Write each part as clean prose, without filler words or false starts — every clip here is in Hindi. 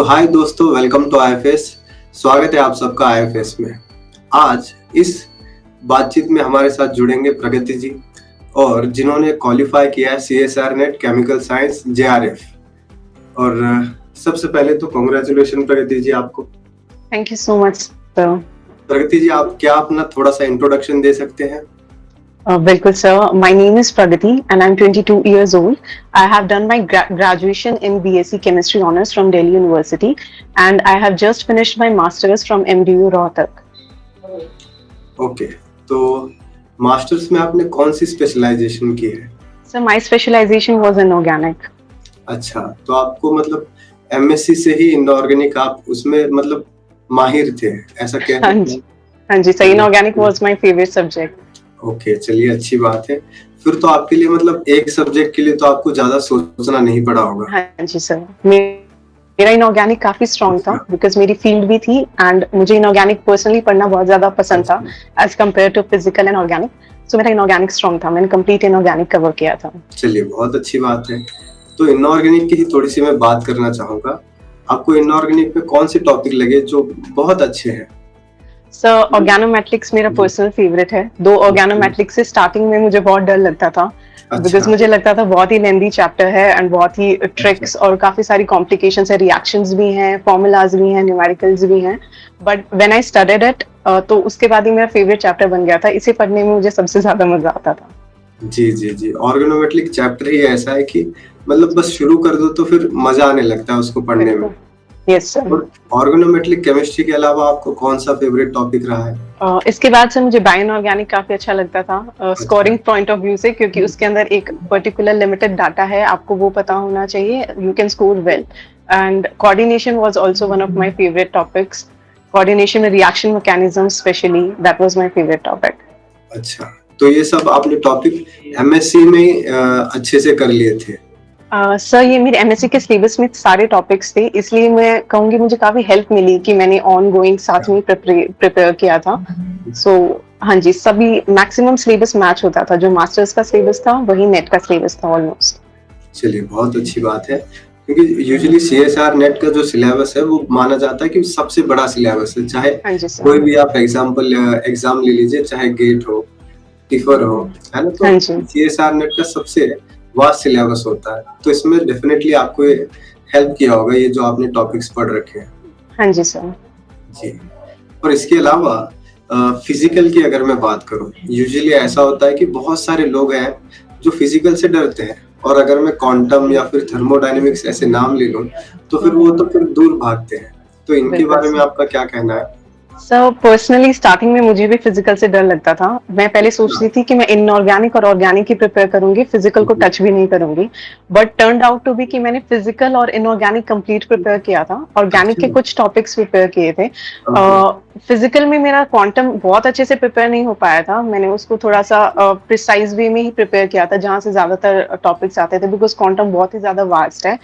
हाय दोस्तों, वेलकम टू आईएफएस। स्वागत है आप सबका आईएफएस में। आज इस बातचीत में हमारे साथ जुड़ेंगे प्रगति जी, और जिन्होंने क्वालिफाई किया है CSR net chemical science JRF. और सबसे पहले तो कांग्रेचुलेशन प्रगति जी आपको। Thank you so much sir. Pragati ji, आप क्या अपना थोड़ा सा इंट्रोडक्शन दे सकते हैं? बिल्कुल sir. My name is Pragati and I am 22 years old. I have done my graduation in BSc Chemistry Honors from Delhi University and I have just finished my masters from MDU Rohtak. Okay, तो मास्टर्स में आपने कौन सी स्पेशलाइजेशन की है? Sir, my specialization was in organic. अच्छा, तो आपको मतलब एमएससी से ही इनऑर्गेनिक आप उसमें मतलब माहिर थे, ऐसा कह सकते हैं? हाँ जी sir, inorganic was my favorite subject. Okay, चलिए अच्छी बात है। फिर तो आपके लिए मतलब एक सब्जेक्ट के लिए तो आपको ज्यादा सोचना नहीं पड़ा होगा। हाँ जी सर, मेरा इनऑर्गेनिक काफी स्ट्रॉन्ग था बिकॉज मेरी फील्ड भी थी एंड मुझे इनऑर्गेनिक पर्सनली पढ़ना बहुत ज्यादा पसंद था as compare to physical and organic. So मेरा इनऑर्गेनिक स्ट्रॉन्ग था, मैंने कंप्लीट इनऑर्गेनिक कवर किया था। चलिए बहुत अच्छी बात है। तो इनऑर्गेनिक की ही थोड़ी सी मैं बात करना चाहूंगा। आपको इनऑर्गेनिक में कौन से टॉपिक लगे जो बहुत अच्छे हैं? सर, ऑर्गेनोमेट्रिक्स मेरा पर्सनल फेवरेट है। दो ऑर्गेनोमेट्रिक्स से स्टार्टिंग में मुझे बहुत डर लगता था बिकॉज मुझे लगता था बहुत ही लेंदी चैप्टर है एंड बहुत ही ट्रिक्स और काफी सारी कॉम्प्लिकेशंस है, रिएक्शंस भी हैं, फॉर्मूलाज भी हैं, न्यूमेरिकल्स भी हैं। But when I studied it तो उसके बाद ही मेरा फेवरेट चैप्टर बन गया था। इसे पढ़ने में मुझे सबसे ज्यादा मजा आता था। जी जी जी, ऑर्गेनोमेट्रिक चैप्टर ही ऐसा है कि मतलब बस शुरू कर दो तो फिर मजा आने लगता है उसको पढ़ने में। Yes sir. ऑर्गेनोमेट्रिक केमिस्ट्री के अलावा आपको कौन सा फेवरेट टॉपिक रहा है? इसके बाद से मुझे बायोइनऑर्गेनिक काफी अच्छा लगता था स्कोरिंग पॉइंट ऑफ व्यू से, क्योंकि उसके अंदर एक पर्टिकुलर लिमिटेड डाटा है, आपको वो पता होना चाहिए, you can score well. And coordination was also one of my favourite topics. Coordination में reaction mechanism specially, that was my favourite topic. अच्छा, तो ये सब आपने टॉपिक एमएससी में अच्छे से कर लिए थे? सर, ये मेरे एमएससी के सिलेबस में सारे टॉपिक्स थे, इसलिए मैं कहूंगी मुझे काफी हेल्प मिली कि मैंने ऑन गोइंग साथ में प्रिपेयर किया था। सो हाँ जी, सभी मैक्सिमम सिलेबस मैच होता था। जो मास्टर्स का सिलेबस था वही नेट का सिलेबस था ऑलमोस्ट। चलिए बहुत अच्छी बात है, क्योंकि यूजुअली सीएसआर नेट का जो सिलेबस है वो माना जाता है कि सबसे बड़ा सिलेबस है। चाहे कोई भी आप एग्जाम ले लीजिए, चाहे गेट हो, टिफर हो, है ना, तो सीएसआर नेट का सबसे वास्ट सिलेबस होता है। तो इसमें डेफिनेटली आपको हेल्प किया होगा ये जो आपने टॉपिक्स पढ़ रखे हैं। हाँ जी सर। जी, और इसके अलावा फिजिकल की अगर मैं बात करूं, यूजुअली ऐसा होता है कि बहुत सारे लोग हैं जो फिजिकल से डरते हैं, और अगर मैं क्वांटम या फिर थर्मोडायनेमिक्स ऐसे नाम ले लूं तो फिर वो तो फिर दूर भागते हैं। तो इनके बारे में आपका क्या कहना है? सर, पर्सनली स्टार्टिंग में मुझे भी फिजिकल से डर लगता था। मैं पहले सोचती थी कि मैं इनऑर्गेनिक और ऑर्गेनिक ही प्रिपेयर करूंगी, फिजिकल को टच भी नहीं करूंगी। But turned out to be कि मैंने फिजिकल और इनऑर्गेनिक कंप्लीट प्रिपेयर किया था। ऑर्गेनिक के कुछ टॉपिक्स प्रिपेयर किए थे। फिजिकल में मेरा क्वांटम बहुत अच्छे से प्रिपेयर नहीं हो पाया था। मैंने उसको थोड़ा सा प्रिसाइज वे में ही प्रिपेयर किया था, जहाँ से ज्यादातर टॉपिक्स आते थे, बिकॉज क्वांटम बहुत ही ज्यादा वास्ट है।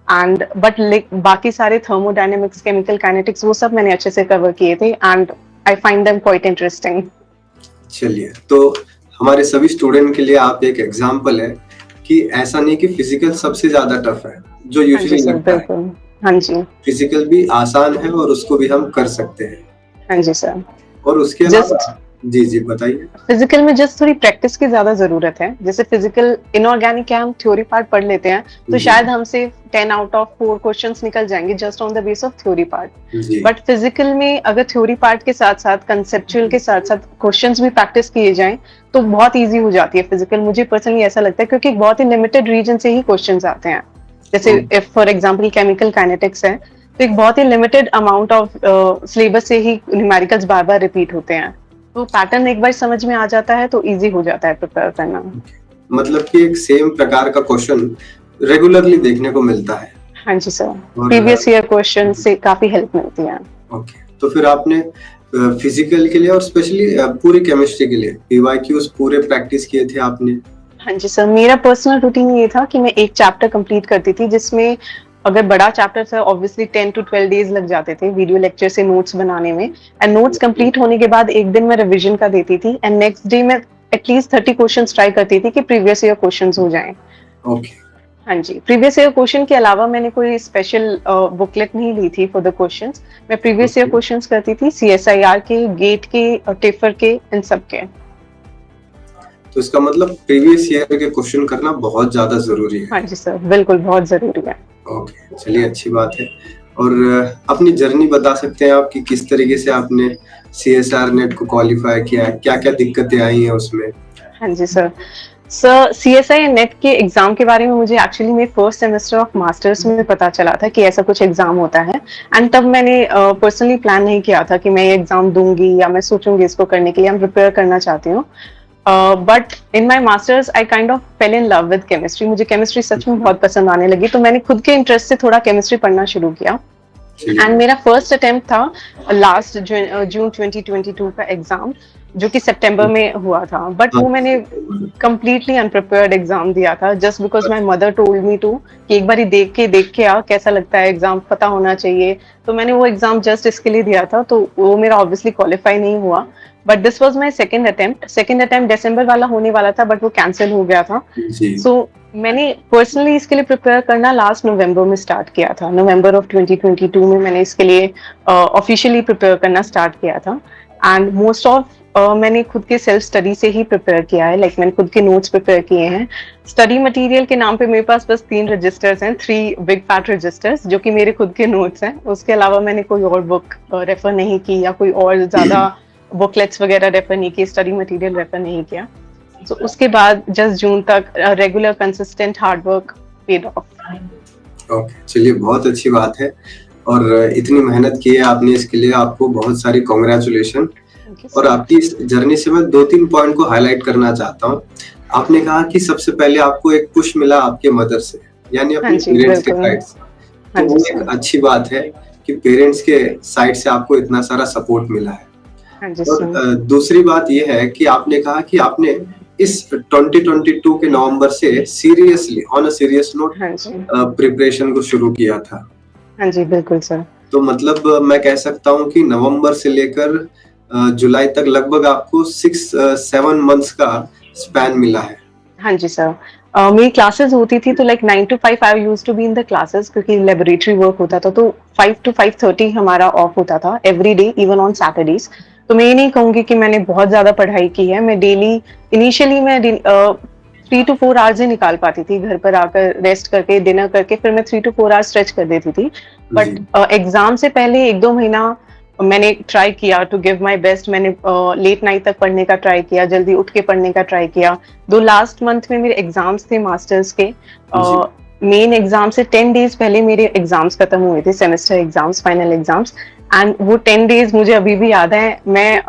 एंड बट बाकी सारे थर्मोडायनेमिक्स, केमिकल काइनेटिक्स, वो सब मैंने अच्छे से कवर किए थे and I find them quite interesting. चलिए, तो हमारे सभी स्टूडेंट के लिए आप एक एग्जांपल है कि ऐसा नहीं कि फिजिकल सबसे ज्यादा टफ है जो यूजुअली लगता है। हाँ जी, फिजिकल भी आसान है और उसको भी हम कर सकते हैं। हाँ जी सर। और उसके अलावा जी जी बताइए। फिजिकल में जस्ट थोड़ी प्रैक्टिस की ज्यादा जरूरत है। जैसे फिजिकल इनऑर्गेनिक के हम थ्योरी पार्ट पढ़ लेते हैं तो शायद हमसे 10 out of 4 क्वेश्चंस निकल जाएंगे just on the base of theory part. But physical में अगर थ्योरी पार्ट के साथ साथ कंसेप्चुअल के साथ साथ क्वेश्चंस भी प्रैक्टिस किए जाएं तो बहुत इजी हो जाती है फिजिकल। मुझे पर्सनली ऐसा लगता है, क्योंकि बहुत ही लिमिटेड रीजन से ही क्वेश्चंस आते हैं। जैसे if for example chemical kinetics है तो एक बहुत ही लिमिटेड अमाउंट ऑफ सिलेबस से ही न्यूमेरिकल्स बार बार रिपीट होते हैं। तो पैटर्न एक बार समझ में आ जाता है तो इजी हो जाता है प्रिपेयर करना। मतलब कि एक सेम प्रकार का क्वेश्चन रेगुलरली देखने को मिलता है। हाँ जी सर, प्रीवियस ईयर क्वेश्चन से काफी हेल्प मिलती है। ओके, तो फिर आपने फिजिकल के लिए और स्पेशली पूरी केमिस्ट्री के लिए पीवाईक्यूज पूरे प्रैक्टिस किए थे आपने? हाँ जी सर, मेरा पर्सनल रूटीन ये था कि मैं एक चैप्टर कंप्लीट करती थी, जिसमें अगर बड़ा चैप्टर था ऑब्वियसली 10 to 12 डेज लग जाते थे वीडियो लेक्चर से नोट्स बनाने में। एंड नोट्स कंप्लीट होने के बाद एक दिन मैं रिवीजन का देती थी एंड नेक्स्ट डे मैं एटलीस्ट 30 क्वेश्चंस ट्राई करती थी कि प्रीवियस ईयर क्वेश्चंस हो जाएं। ओके, हाँ जी, प्रीवियस ईयर क्वेश्चन के अलावा मैंने कोई स्पेशल बुकलेट नहीं ली थी फॉर द क्वेश्चंस। मैं प्रीवियस ईयर ओके। क्वेश्चंस करती थी सीएसआईआर के, गेट के, टेफर के, इन सब के। तो इसका मतलब प्रीवियस ईयर के क्वेश्चन करना बहुत ज्यादा जरूरी है। हाँ जी सर, बिल्कुल बहुत जरूरी है। ओके, चलिए अच्छी बात है। और अपनी जर्नी बता सकते हैं आप कि किस तरीके से आपने सीएसआर नेट को क्वालिफाई किया है, क्या क्या दिक्कतें आई हैं उसमें? हाँ जी सर। सर सीएसआई नेट के एग्जाम के बारे में मुझे एक्चुअली मेरे फर्स्ट सेमेस्टर ऑफ मास्टर्स में पता चला था कि ऐसा कुछ एग्जाम होता है। एंड तब मैंने पर्सनली प्लान नहीं किया था कि मैं ये एग्जाम दूंगी या मैं सोचूंगी इसको करने के लिए, मैं प्रिपेयर करना चाहती हूँ। But in my masters I kind of fail in love with chemistry. मुझे केमिस्ट्री सच में बहुत पसंद आने लगी, तो मैंने खुद के इंटरेस्ट से थोड़ा केमिस्ट्री पढ़ना शुरू किया। एंड मेरा फर्स्ट अटेम्प्ट था लास्ट जून 2022 का एग्जाम, जो कि सितंबर में हुआ था। बट वो मैंने कंप्लीटली अनप्रिपेयर्ड एग्जाम दिया था, just because my mother told me to कि एक बार देख के आ कैसा लगता है एग्जाम, पता होना चाहिए। तो मैंने वो एग्जाम जस्ट इसके लिए दिया था, तो वो मेरा ऑब्वियसली क्वालिफाई नहीं हुआ। But this was my second attempt दिसंबर वाला होने वाला था, बट वो कैंसिल हो गया था। सो मैंने पर्सनली इसके लिए प्रिपेयर करना लास्ट नवंबर में स्टार्ट किया था। नवंबर ऑफ 2022 में मैंने इसके लिए ऑफिशियली प्रिपेयर करना स्टार्ट किया था। एंड मोस्ट ऑफ मैंने खुद के सेल्फ स्टडी से ही प्रिपेयर किया है। लाइक मैंने खुद के नोट्स प्रिपेयर किए हैं। स्टडी मटेरियल के नाम पे मेरे पास बस 3 रजिस्टर्स हैं, 3 बिग फैट रजिस्टर्स, जो कि मेरे खुद के नोट्स हैं। उसके अलावा मैंने कोई और बुक रेफर नहीं की या कोई और ज्यादा बुकलेट्स वगैरह रेफर नहीं की, स्टडी मटेरियल रेफर नहीं किया। So, उसके बाद जस्ट जून तक regular consistent hard work paid of. Okay, चलिए बहुत अच्छी बात है। और इतनी मेहनत की है आपने इसके लिए, आपको बहुत सारी कांग्रेचुलेशन। और आपकी इस जर्नी से मैं 2-3 पॉइंट को हाईलाइट करना चाहता हूँ। आपने कहा कि सबसे पहले आपको एक पुश मिला आपके मदर से, यानी अपने पेरेंट्स के साइड से। तो वो एक अच्छी बात है कि पेरेंट्स के साइड से आपको इतना सारा सपोर्ट मिला है। और दूसरी बात ये है कि आपने कहा कि आपने इस 2022 के नवंबर से seriously on a serious note preparation को शुरू किया था। हाँ जी, बिल्कुल सर। तो मतलब मैं कह सकता हूँ कि नवंबर से लेकर जुलाई तक लगभग आपको 6-7 मंथ्स का स्पैन मिला है। हाँ जी सर। मेरी क्लासेस होती थी तो like 9 to 5 I used to be in the classes, क्योंकि लेबोरेटरी वर्क होता था। तो 5 to 5:30 हमारा ऑफ होता था every day, even on Saturdays. तो मैं ये नहीं कहूंगी कि मैंने बहुत ज्यादा पढ़ाई की है। मैं डेली इनिशियली मैं 3 to 4 आवर्स ही निकाल पाती थी, घर पर आकर रेस्ट करके डिनर करके फिर मैं 3 to 4 आवर्स स्ट्रेच कर देती थी। बट एग्जाम से पहले 1-2 महीना मैंने ट्राई किया टू गिव माय बेस्ट। मैंने लेट नाइट तक पढ़ने का ट्राई किया, जल्दी उठ के पढ़ने का ट्राई किया। 2 लास्ट मंथ में मेरे एग्जाम्स थे मास्टर्स के। मेन एग्जाम से 10 डेज पहले मेरे एग्जाम्स खत्म हुए थे, semester exams, final exams. And वो 10 डेज मुझे अभी भी याद है। मैं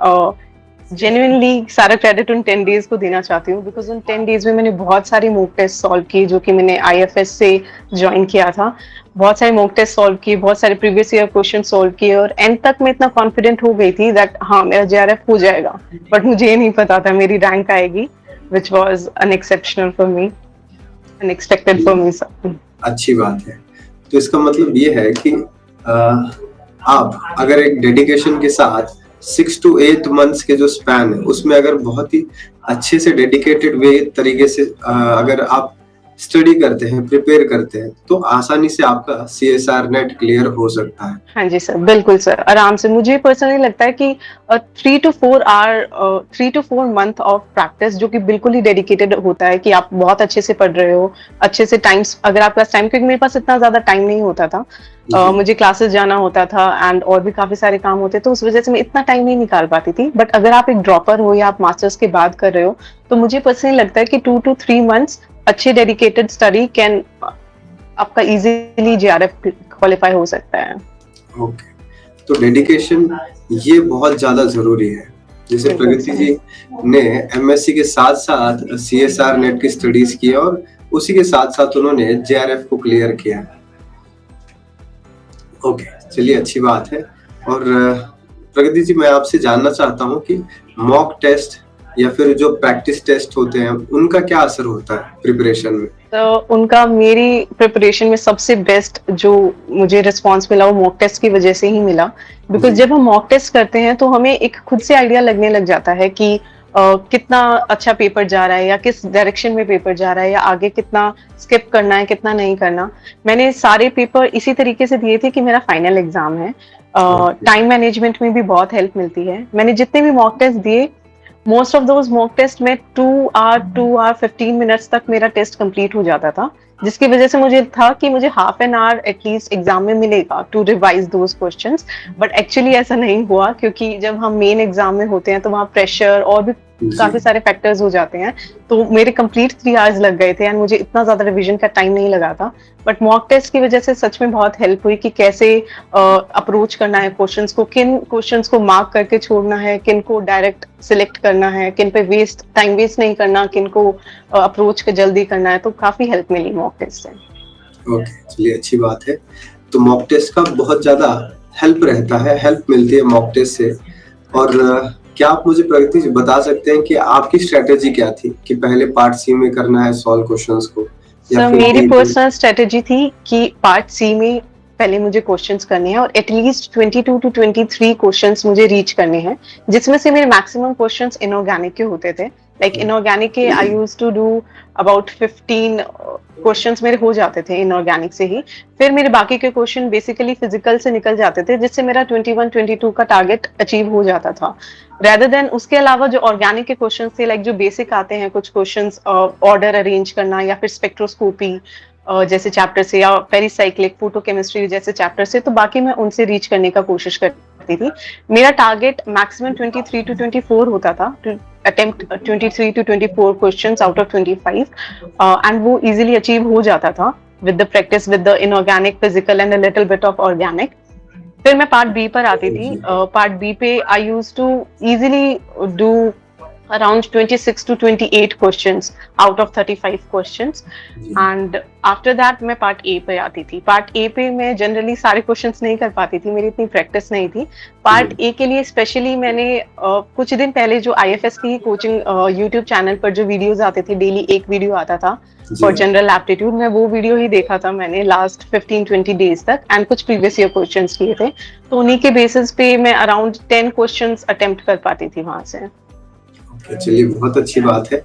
जेन्युइनली सारा क्रेडिट उन 10 डेज को देना चाहती हूँ, बिकॉज उन 10 डेज में मैंने बहुत सारे मॉक टेस्ट सॉल्व किए, जो कि मैंने आईएफएस से ज्वाइन किया था। बहुत सारे मॉक टेस्ट सॉल्व किए, बहुत सारे प्रीवियस ईयर क्वेश्चन सॉल्व किए, और एंड तक मैं इतना कॉन्फिडेंट हो गई थी दैट हाँ मेरा जेआरएफ हो जाएगा। बट मुझे ये नहीं पता था मेरी रैंक आएगी, which was unexceptional for me, unexpected for me. अच्छी बात है। तो इसका मतलब ये है कि आप अगर एक डेडिकेशन के साथ 6 to 8 मंथ्स के जो स्पैन है उसमें अगर बहुत ही अच्छे से डेडिकेटेड वे तरीके से अगर आप स्टडी करते हैं, प्रिपेयर करते हैं, तो आसानी से आपका सीएसआर नेट क्लियर हो सकता है। हाँ जी सर, बिल्कुल सर, आराम से। मुझे पर्सनली लगता है कि 3 to 4 मंथ ऑफ प्रैक्टिस, जो कि बिल्कुल ही डेडिकेटेड होता है कि आप बहुत अच्छे से पढ़ रहे हो, अच्छे से टाइम्स, अगर आपका टाइम, क्योंकि मेरे पास इतना ज्यादा टाइम नहीं होता था, मुझे क्लासेस जाना होता था एंड और भी काफी सारे काम होते, तो उस वजह से मैं इतना टाइम नहीं निकाल पाती थी। बट अगर आप एक ड्रॉपर हो या आप मास्टर्स के बाद कर रहे हो, तो मुझे पर्सनली लगता है कि 2 to 3 मंथ्स अच्छे डेडिकेटेड स्टडी कैन आपका इजीली जेआरएफ क्वालिफाई हो सकता है। ओके, तो डेडिकेशन ये बहुत ज्यादा जरूरी है। जैसे प्रगति जी ने एमएससी के साथ साथ सीएसआर नेट की स्टडीज की और उसी के साथ साथ उन्होंने जेआरएफ को क्लियर किया। ओके, चलिए अच्छी बात है। और प्रगति जी, मैं आपसे जानना चाहता हूँ कि मॉक टेस्ट या फिर जो प्रैक्टिस टेस्ट होते हैं उनका क्या असर होता है प्रिपरेशन में? तो उनका मेरी प्रिपरेशन में सबसे बेस्ट जो मुझे रिस्पांस मिला वो मॉक टेस्ट की वजह से ही मिला। बिकॉज जब हम मॉक टेस्ट करते हैं तो हमें एक खुद से आइडिया लगने लग जाता है कि कितना अच्छा पेपर जा रहा है या किस डायरेक्शन में पेपर जा रहा है या आगे कितना स्किप करना है कितना नहीं करना। मैंने सारे पेपर इसी तरीके से दिए थे कि मेरा फाइनल एग्जाम है। टाइम मैनेजमेंट में भी बहुत हेल्प मिलती है। मैंने जितने भी मॉक टेस्ट दिए, most of those mock test में 2 आवर 15 मिनट्स तक मेरा टेस्ट कंप्लीट हो जाता था, जिसकी वजह से मुझे था कि मुझे half an hour at least exam में मिलेगा to revise those questions. But actually ऐसा नहीं हुआ, क्योंकि जब हम मेन एग्जाम में होते हैं तो वहाँ प्रेशर और भी काफी सारे फैक्टर्स हो जाते हैं, तो मेरे कंप्लीट 3 आवर्स लग गए थे एंड मुझे इतना ज्यादा रिवीजन का टाइम नहीं लगा था। बट मॉक टेस्ट की वजह से सच में बहुत हेल्प हुई कि कैसे अप्रोच करना है क्वेश्चंस को, किन क्वेश्चंस को मार्क करके छोड़ना है, किन को डायरेक्ट सिलेक्ट करना है, किन पे टाइम वेस्ट नहीं करना, किन को अप्रोच के जल्दी करना है। तो काफी हेल्प मिली मॉक टेस्ट से। ओके, चलिए अच्छी बात है। तो मॉक टेस्ट का बहुत ज्यादा हेल्प रहता है, हेल्प मिलती है मॉक टेस्ट से। और क्या आप मुझे प्रगति जी बता सकते हैं कि आपकी स्ट्रेटेजी क्या थी कि पहले पार्ट सी में करना है सॉल्व क्वेश्चंस को, या सर मेरी पर्सनल स्ट्रेटेजी थी कि पार्ट सी में पहले मुझे क्वेश्चंस करने हैं और एटलीस्ट 22 to 23 क्वेश्चंस मुझे रीच करने हैं, जिसमें से मेरे मैक्सिमम क्वेश्चंस इनऑर्गेनिक के होते थे। लाइक इनऑर्गेनिक के I used to do about 15 questions मेरे हो जाते थे इनऑर्गेनिक से ही। फिर मेरे बाकी के क्वेश्चन बेसिकली फिजिकल से निकल जाते थे, जिससे मेरा 21-22 का टारगेट अचीव हो जाता था। रेदर देन उसके अलावा जो ऑर्गेनिक के क्वेश्चंस थे, लाइक जो बेसिक आते हैं कुछ क्वेश्चंस, ऑर्डर अरेंज करना या फिर स्पेक्ट्रोस्कोपी जैसे चैप्टर से, या पेरिसाइक्लिक फोटोकेमिस्ट्री जैसे चैप्टर से, तो बाकी मैं उनसे रीच करने का कोशिश करती थी। मेरा टारगेट मैक्सिमम 23 to 24 होता था, to attempt 23 to 24 questions out of 25, and वो इजीली अचीव हो जाता था with the practice, with the inorganic, physical and a little bit of organic. फिर मैं पार्ट बी पर आती थी। पार्ट बी पे I used to easily do around 26 to 28 questions out of 35 questions, and after that मैं पार्ट ए पे आती थी। पार्ट ए पे मैं जनरली सारे क्वेश्चंस नहीं कर पाती थी, मेरी इतनी प्रैक्टिस नहीं थी। पार्ट ए के लिए स्पेशली मैंने कुछ दिन पहले जो आईएफएस की कोचिंग यूट्यूब चैनल पर जो वीडियोस आते थे, डेली एक वीडियो आता था फॉर जनरल एप्टीट्यूड, मैं वो वीडियो ही देखा था मैंने लास्ट 15-20 डेज तक, एंड कुछ प्रीवियस ईयर क्वेश्चंस किए थे, तो उन्हीं के बेसिस पे मैं अराउंड 10 क्वेश्चंस अटेम्प्ट कर पाती थी वहां से। चलिए बहुत अच्छी बात है।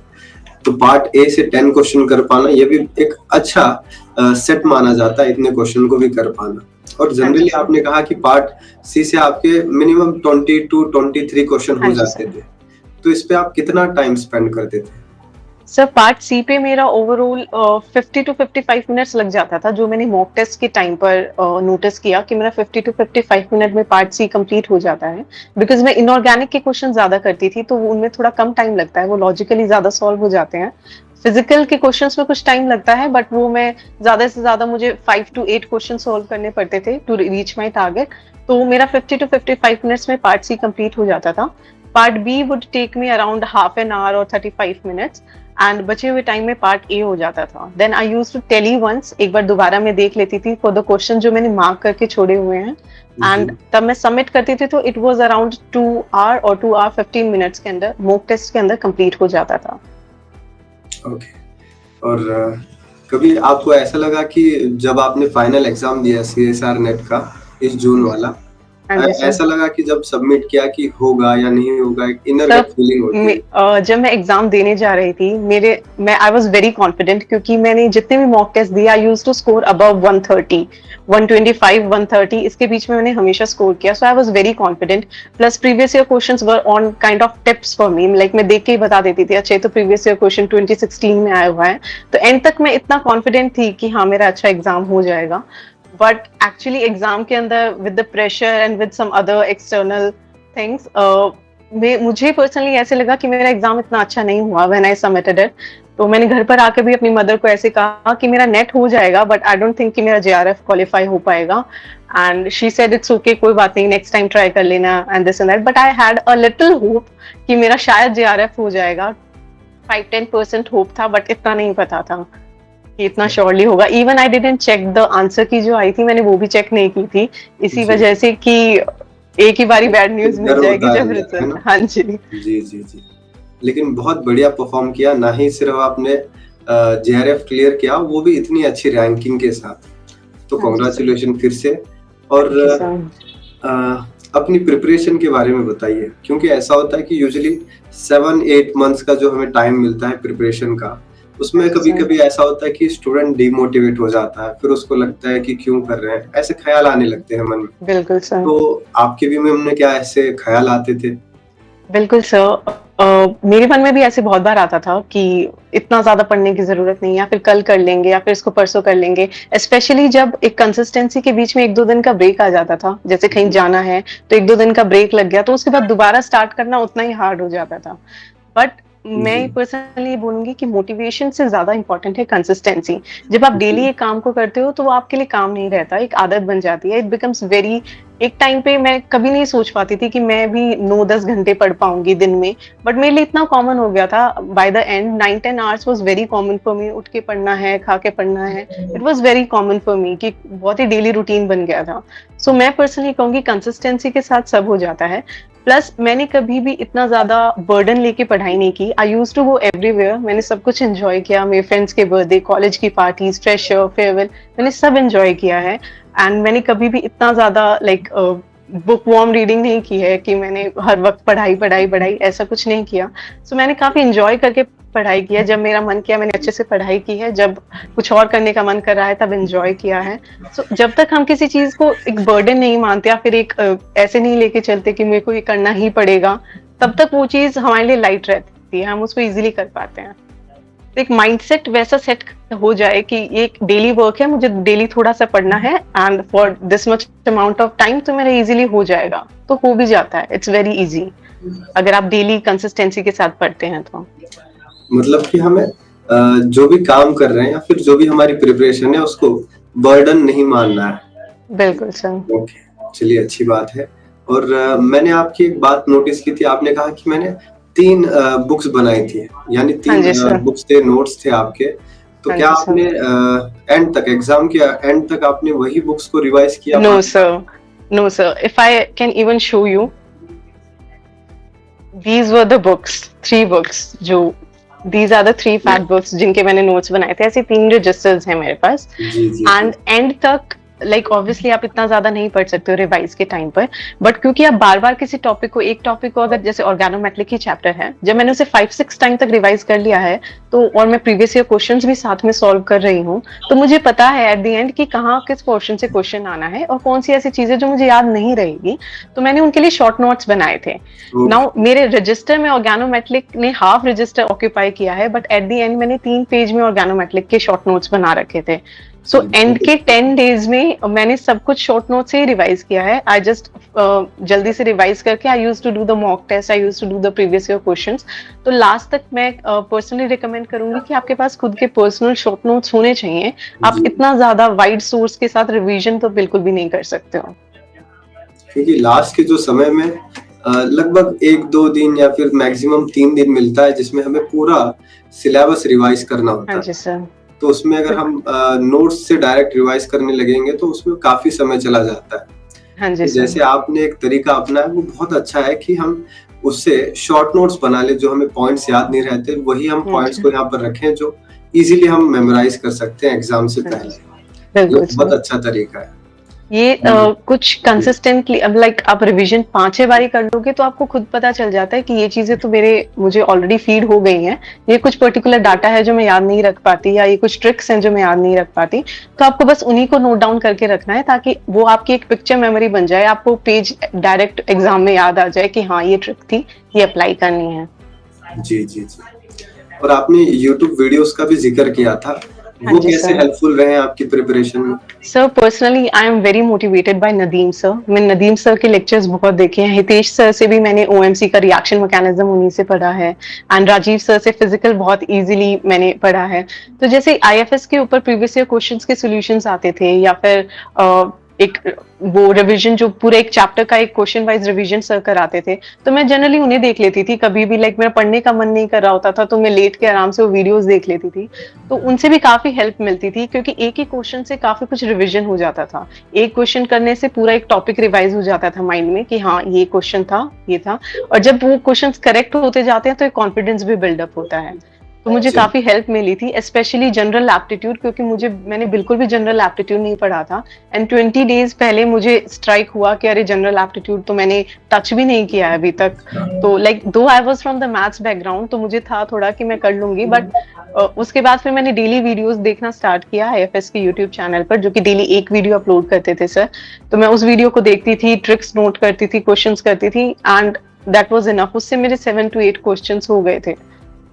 तो पार्ट ए से 10 क्वेश्चन कर पाना, ये भी एक अच्छा सेट माना जाता है, इतने क्वेश्चन को भी कर पाना। और जनरली आपने कहा कि पार्ट सी से आपके मिनिमम 20 to 23 क्वेश्चन हो जाते थे, तो इस पे आप कितना टाइम स्पेंड करते थे? सर पार्ट सी पे मेरा ओवरऑल 50 to 55 मिनट्स लग जाता था, जो मैंने मॉक टेस्ट के टाइम पर नोटिस किया कि मेरा 50 to 55 मिनट में पार्ट सी कंप्लीट हो जाता है। बिकॉज मैं इनऑर्गेनिक के क्वेश्चन ज्यादा करती थी, तो उनमें थोड़ा कम टाइम लगता है, वो लॉजिकली ज्यादा सॉल्व हो जाते हैं। फिजिकल के क्वेश्चंस में कुछ टाइम लगता है, बट वो मैं ज्यादा से ज्यादा मुझे 5 to 8 क्वेश्चन सॉल्व करने पड़ते थे टू रीच माई टारगेट। तो मेरा 50 to 55 मिनट्स में पार्ट सी कंप्लीट हो जाता था। Part B would take me around half an hour और 35 मिनट्स, एंड बचे हुए टाइम में पार्ट ए हो जाता था। Then I used to tally once, एक बार दोबारा मैं देख लेती थी फॉर द क्वेश्चन जो मैंने मार्क करके छोड़े हुए हैं, एंड तब मैं सबमिट करती थी, तो इट वाज अराउंड 2 आवर और 2 आवर 15 मिनट्स के अंदर मॉक टेस्ट के अंदर कंप्लीट हो जाता था। ओके। और कभी आपको ऐसा लगा कि जब आपने फाइनल एग्जाम दिया सीएसआर नेट का इस जून वाला, ऐसा लगा कि जब सबमिट किया कि होगा या नहीं होगा, एक इनर गट फीलिंग होती है? जब मैं एग्जाम देने जा रही थी, आई वाज वेरी कॉन्फिडेंट, क्योंकि मैंने जितने भी मॉक टेस्ट दिए I used to score above 130, 125, 130, इसके बीच में मैंने हमेशा स्कोर किया। So I was very confident. Plus previous year questions were on kind of tips for me, like मैं देख के ही बता देती थी, अच्छा तो प्रीवियस ईयर क्वेश्चन 2016 में आया हुआ है। तो एंड तक मैं इतना कॉन्फिडेंट थी कि हाँ मेरा अच्छा एग्जाम हो जाएगा। बट एक्चुअली एग्जाम के अंदर with the pressure and with some other external things, मुझे पर्सनली ऐसे लगा कि मेरा एग्जाम इतना अच्छा नहीं हुआ व्हेन आई सबमिटेड इट। तो मैंने घर पर आके भी अपनी मदर को ऐसे कहा कि मेरा नेट हो जाएगा, बट आई डोंट थिंक कि मेरा जेआरएफ क्वालिफाई हो पाएगा। And she said it's okay, कोई बात नहीं, नेक्स्ट टाइम ट्राई कर लेना and this and that. But I had a little hope कि मेरा शायद जेआरएफ हो जाएगा, 5-10% होप था, बट इतना नहीं पता था कि इतना श्योरली होगा। Even I didn't check the answer key जो आई थी, मैंने वो भी चेक नहीं की थी, इसी वजह से कि एक ही बारी बैड न्यूज मिल जाएगी जब रिजल्ट। हाँ जी जी जी जी। लेकिन बहुत बढ़िया परफॉर्म किया, ना ही सिर्फ आपने जेआरएफ क्लियर किया, वो भी इतनी अच्छी रैंकिंग के साथ, तो कांग्रेचुलेशन फिर से। और अपनी प्रिपरेशन के बारे में बताइए, क्योंकि ऐसा होता है कि यूजुअली 7-8 मंथ्स का जो हमें टाइम मिलता है प्रिपरेशन का, उसमें कभी-कभी ऐसा होता है कि स्टूडेंट डिमोटिवेट हो जाता है, फिर उसको लगता है कि क्यों कर रहे हैं, ऐसे ख्याल आने लगते हैं मन में। बिल्कुल सर। तो आपके भी मन में क्या ऐसे ख्याल आते थे? बिल्कुल सर। मेरे मन में भी ऐसे बहुत बार आता था कि इतना ज़्यादा पढ़ने की ज़रूरत नहीं है, या फिर कल कर लेंगे, या फिर इसको परसों कर लेंगे। स्पेशली जब एक कंसिस्टेंसी के बीच में 1-2 दिन का ब्रेक आ जाता था, जैसे कहीं जाना है, तो 1-2 दिन का ब्रेक लग गया, तो उसके बाद दोबारा स्टार्ट करना उतना ही हार्ड हो जाता था। बट मैं जी, पर्सनली बोलूँगी कि मोटिवेशन से ज़्यादा इम्पोर्टेंट है कंसिस्टेंसी। जब आप डेली जी, एक काम को करते हो, तो वो आपके लिए काम नहीं रहता, एक आदत बन जाती है। इट बिकम्स वेरी एक टाइम पे मैं कभी नहीं सोच पाती थी कि मैं भी 9-10 घंटे पढ़ पाऊँगी दिन में, बट मेरे लिए इतना कॉमन हो गया था। By the end 9-10 hours was very common for me. उठ के पढ़ना है, खा के पढ़ना है। It was very common for me कि बहुत ही डेली रूटीन बन गया था। सो मैं पर्सनली कहूँगी कंसिस्टेंसी के साथ सब हो जाता है। प्लस मैंने कभी भी इतना ज़्यादा बर्डन लेके पढ़ाई नहीं की। I used to go everywhere. मैंने सब कुछ एन्जॉय किया, मेरे फ्रेंड्स के बर्थडे, कॉलेज की पार्टीज़, फ्रेशर, फेयरवेल, मैंने सब एन्जॉय किया है। एंड मैंने कभी भी इतना ज़्यादा बुक वॉर्म रीडिंग नहीं की है कि मैंने हर वक़्त पढ़ाई, पढ़ाई, पढ़ाई, ऐसा कुछ नहीं किया। सो मैंने काफ़ी एन्जॉय करके पढ़ाई की है। जब मेरा मन किया मैंने अच्छे से पढ़ाई की है, जब कुछ और करने का मन कर रहा है तब एन्जॉय किया है। जब तक हम किसी चीज़ को एक बर्डन नहीं मानते, या फिर ऐसे नहीं लेके चलते कि मेरे को ये करना ही पड़ेगा, तब तक वो चीज़ हमारे लिए लाइट रहती है, हम उसको ईज़िली कर पाते हैं। तो एक माइंडसेट वैसा सेट हो जाए कि ये एक डेली वर्क है, मुझे डेली थोड़ा-सा पढ़ना है and for this much amount of time, तो मेरा ईज़िली हो जाएगा, तो हो भी जाता है। इट्स वेरी ईज़ी अगर आप डेली कंसिस्टेंसी के साथ पढ़ते हैं तो। मतलब कि हमें जो भी काम कर रहे हैं या फिर जो भी हमारी प्रिपरेशन है उसको बर्डन नहीं मानना है। बिल्कुल सर। ओके, चलिए अच्छी बात है। और मैंने आपकी एक बात नोटिस की थी, आपने कहा कि मैंने 3 बुक्स बनाई थी, यानी हाँ 3 जी सर। बुक्स थे, नोट्स थे आपके। तो हाँ क्या जी सर। आपने एंड तक एग्ज़ाम के एंड तक आपने वही बुक्स को रिवाइज़ किया नो बार-बार? Sir, no sir. If I can even show you, these were the books, 3 books जो these are the 3 fact books जिनके मैंने नोट्स बनाए थे। ऐसे 3 रजिस्टर्स हैं मेरे पास। जी, जी, जी। एंड एंड तक ऑब्वियसली आप इतना ज्यादा नहीं पढ़ सकते हो रिवाइज के टाइम पर, बट क्योंकि आप बार बार किसी एक टॉपिक को अगर जैसे ऑर्गेनोमेट्रिक ही चैप्टर है, जब मैंने उसे 5-6 टाइम तक रिवाइज कर लिया है, तो और मैं प्रीवियस ईयर क्वेश्चंस भी साथ में सॉल्व कर रही हूँ, तो मुझे पता है एट द एंड कि कहाँ किस पोर्शन से क्वेश्चन आना है और कौन सी ऐसी चीजें जो मुझे याद नहीं रहेगी, तो मैंने उनके लिए शॉर्ट नोट्स बनाए थे। ओके, नाउ मेरे रजिस्टर में ऑर्गेनोमेट्रिक ने हाफ रजिस्टर ऑक्यूपाई किया है, बट एट द एंड मैंने 3 पेज में ऑर्गेनोमेट्रिक के शॉर्ट नोट्स बना रखे थे। सो एंड बहुत के अच्छी 10 डेज में मैंने सब कुछ शॉर्ट नोट से ही रिवाइज किया है। आई जस्ट जल्दी से रिवाइज करके I use to do the mock test, I use to do the previous year questions. तो लास्ट तक मैं पर्सनली रिकमेंड करूंगी कि आपके पास खुद के पर्सनल शॉर्ट नोट्स होने चाहिए। आप जी, इतना ज्यादा वाइड सोर्स के साथ रिवीजन तो बिल्कुल भी नहीं कर सकते हो। क्योंकि लास्ट के जो समय में लगभग 1-2 दिन या फिर मैक्सिमम 3 दिन मिलता है जिसमें हमें पूरा सिलेबस रिवाइज करना हाँ होता है। जी सर। तो उसमें अगर हम नोट्स से डायरेक्ट रिवाइज करने लगेंगे तो उसमें काफी समय चला जाता है। हाँ जी तो सर। जैसे आपने एक तरीका अपनाया वो बहुत अच्छा है कि हम उससे शॉर्ट नोट्स बना ले, जो हमें पॉइंट्स याद नहीं रहते वही हम हाँ पॉइंट्स जी। को यहाँ पर रखें जो इजीली हम मेमोराइज कर सकते हैं एग्जाम से हाँ जी, पहले। ये बिल्कुल बहुत सर। अच्छा तरीका है। ये जी, कुछ जी, कंसिस्टेंटली अब आप रिवीजन 5-6 बारी कर लोगे तो आपको खुद पता चल जाता है कि ये चीजें तो मुझे ऑलरेडी फीड हो गई हैं। ये कुछ पर्टिकुलर डाटा है जो मैं याद नहीं रख पाती, या ये कुछ ट्रिक्स हैं जो मैं याद नहीं रख पाती। तो आपको बस उन्हीं को नोट डाउन करके रखना है ताकि वो आपकी एक पिक्चर मेमोरी बन जाए, आपको पेज डायरेक्ट एग्जाम में याद आ जाए कि हाँ ये ट्रिक थी, ये अप्लाई करनी है। जी, जी, जी। और आपने यूट्यूब वीडियोस का भी जिक्र किया था, हाँ वो जी कैसे सर। हेल्पफुल रहे आपकी प्रिपरेशन में? Sir personally I am very motivated by Nadeem sir. मैंने नदीम सर के लेक्चर्स बहुत देखे हैं। हितेश सर से भी मैंने ओएमसी का रिएक्शन मैकेनिज्म उन्हीं से पढ़ा है। एंड राजीव सर से फिजिकल बहुत इजीली मैंने पढ़ा है। तो जैसे आईएफएस के ऊपर प्रीवियस ईयर क्वेश्चंस के सॉल्यूशंस आते थे, या फिर एक वो रिवीजन जो पूरे एक चैप्टर का एक क्वेश्चन वाइज रिवीजन सर कराते थे, तो मैं जनरली उन्हें देख लेती थी। कभी भी मेरा पढ़ने का मन नहीं कर रहा होता था तो मैं लेट के आराम से वो वीडियोस देख लेती थी। तो उनसे भी काफी हेल्प मिलती थी क्योंकि एक ही क्वेश्चन से काफी कुछ रिवीजन हो जाता था। एक क्वेश्चन करने से पूरा एक टॉपिक रिवाइज हो जाता था माइंड में कि हाँ ये क्वेश्चन था, ये था। और जब वो क्वेश्चंस करेक्ट होते जाते हैं तो एक कॉन्फिडेंस भी बिल्डअप होता है। तो मुझे जी। काफ़ी हेल्प मिली थी, स्पेशली जनरल एप्टीट्यूड, क्योंकि मैंने बिल्कुल भी जनरल एप्टीट्यूड नहीं पढ़ा था एंड 20 डेज़ पहले मुझे स्ट्राइक हुआ कि अरे जनरल एप्टीट्यूड तो मैंने टच भी नहीं किया है अभी तक। तो लाइक दो I was from the maths background, तो मुझे था थोड़ा कि मैं कर लूँगी, बट उसके बाद फिर मैंने डेली वीडियोज़ देखना स्टार्ट किया आईएफएस के यूट्यूब चैनल पर, जो कि डेली एक वीडियो अपलोड करते थे सर। तो मैं उस वीडियो को देखती थी, ट्रिक्स नोट करती थी, क्वेश्चंस करती थी एंड दैट वाज़ इनफ। उससे मेरे 7 टू 8 क्वेश्चंस हो गए थे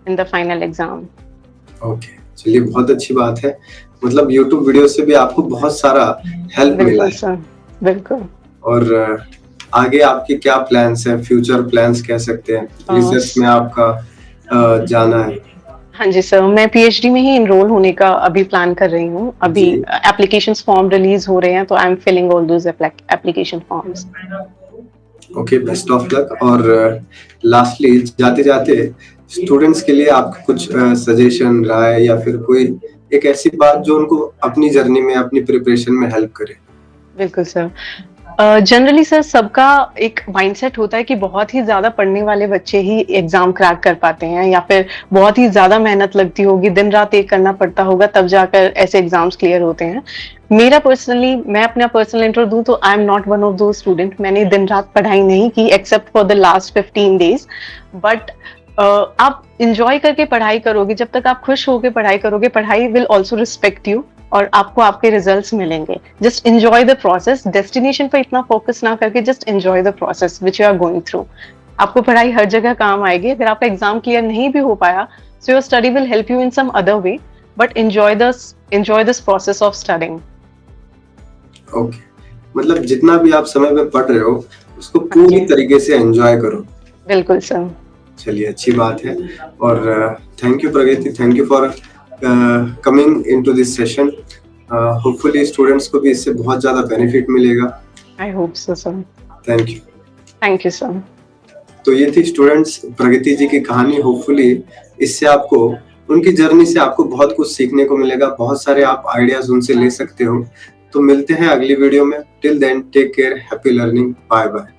in the final exam. Okay, चलिए बहुत अच्छी बात है। मतलब यूट्यूब वीडियो से भी आपको बहुत सारा हेल्प मिला बिल्कुल है। सर, बिल्कुल। और आगे आपके क्या प्लान्स हैं, फ्यूचर प्लान्स कह सकते हैं? रिसर्च में आपका जाना है। हाँ जी सर, मैं पीएचडी में ही एनरोल होने का अभी प्लान कर रही हूँ। अभी जी। एप्लीकेशंस फॉर्म रिलीज हो रहे हैं, तो I am filling all those application forms. Okay, best of luck. और लास्टली जाते-जाते स्टूडेंट्स के लिए आपका कुछ सजेशन, राय या फिर कोई एक ऐसी बात जो उनको अपनी जर्नी में, अपनी प्रिपरेशन में हेल्प करे? बिल्कुल सर। जनरली सर सबका एक माइंडसेट होता है कि बहुत ही ज़्यादा पढ़ने वाले बच्चे ही एग्ज़ाम क्रैक कर पाते हैं, या फिर बहुत ही ज़्यादा मेहनत लगती होगी, दिन-रात एक करना पड़ता होगा, तब जाकर ऐसे एग्ज़ाम्स क्लियर होते हैं। मैं अपना पर्सनल इंट्रो दूँ तो I am not one of those student. मैंने दिन-रात पढ़ाई नहीं की except for the last 15 days, but आप एन्जॉय करके पढ़ाई करोगे, जब तक आप खुश होके पढ़ाई करोगे, पढ़ाई विल आल्सो रिस्पेक्ट यू और आपको आपके रिजल्ट्स मिलेंगे। Just enjoy the process, destination पे इतना फोकस ना करके just enjoy the process which you are going through. आपको पढ़ाई हर जगह काम आएगी। अगर आपका एग्जाम क्लियर नहीं भी हो पाया, so your study will help you in some other way, but enjoy this process of studying. Okay, मतलब जितना भी आप समय पे पढ़ रहे हो, उसको पूरी तरीके से एन्जॉय करो। बिल्कुल सर। चलिए, अच्छी बात है। और thank you Pragati, thank you for coming into this session. Hopefully students को भी इससे बहुत ज़्यादा बेनिफिट मिलेगा। I hope so sir. Thank you. Thank you sir. तो ये थी स्टूडेंट्स प्रगति जी की कहानी। होपफुली इससे आपको, उनकी जर्नी से आपको बहुत कुछ सीखने को मिलेगा, बहुत सारे आप आइडियाज उनसे ले सकते हो। तो मिलते हैं अगली वीडियो में। Till then take care, happy learning, bye bye.